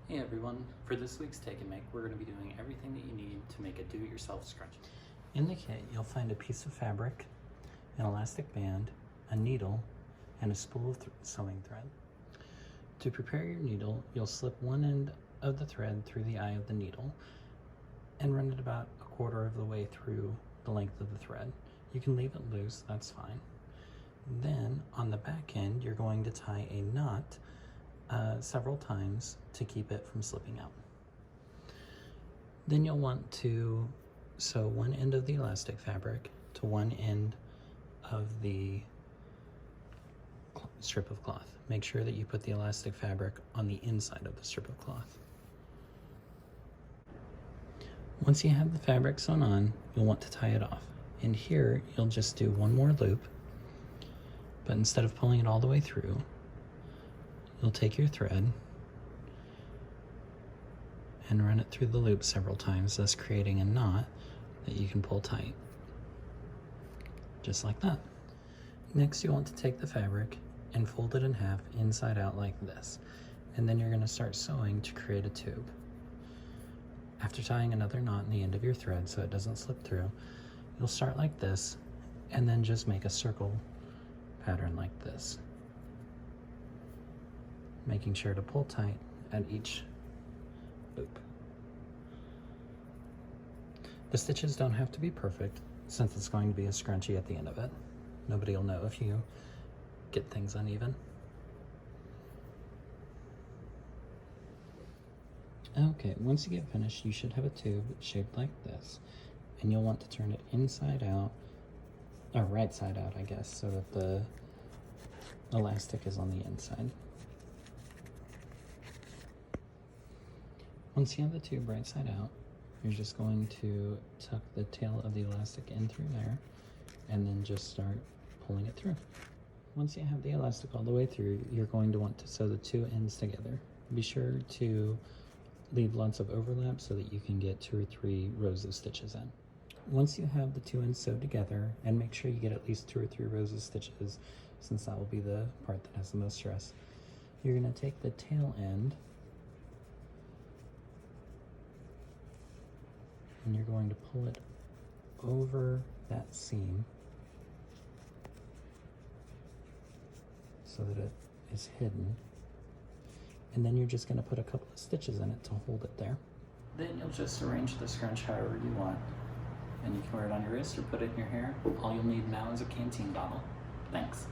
Hey everyone, for this week's Take and Make, we're going to be doing everything that you need to make a do-it-yourself scrunchie. In the kit, you'll find a piece of fabric, an elastic band, a needle, and a spool of sewing thread. To prepare your needle, you'll slip one end of the thread through the eye of the needle and run it about a quarter of the way through the length of the thread. You can leave it loose, that's fine. Then on the back end, you're going to tie a knot several times to keep it from slipping out. Then you'll want to sew one end of the elastic fabric to one end of the strip of cloth. Make sure that you put the elastic fabric on the inside of the strip of cloth. Once you have the fabric sewn on, you'll want to tie it off. And here, you'll just do one more loop, but instead of pulling it all the way through, you'll take your thread and run it through the loop several times, thus creating a knot that you can pull tight, just like that. Next, you want to take the fabric and fold it in half inside out like this, and then you're going to start sewing to create a tube. After tying another knot in the end of your thread so it doesn't slip through, you'll start like this and then just make a circle pattern like this, making sure to pull tight at each loop. The stitches don't have to be perfect since it's going to be a scrunchie at the end of it. Nobody will know if you get things uneven. Okay, once you get finished, you should have a tube shaped like this, and you'll want to turn it inside out, or right side out, I guess, so that the elastic is on the inside. Once you have the tube right side out, you're just going to tuck the tail of the elastic in through there and then just start pulling it through. Once you have the elastic all the way through, you're going to want to sew the two ends together. Be sure to leave lots of overlap so that you can get 2 or 3 rows of stitches in. Once you have the two ends sewed together, and make sure you get at least 2 or 3 rows of stitches since that will be the part that has the most stress, you're going to take the tail end and you're going to pull it over that seam so that it is hidden. And then you're just going to put a couple of stitches in it to hold it there. Then you'll just arrange the scrunch however you want. And you can wear it on your wrist or put it in your hair. All you'll need now is a canteen bottle. Thanks.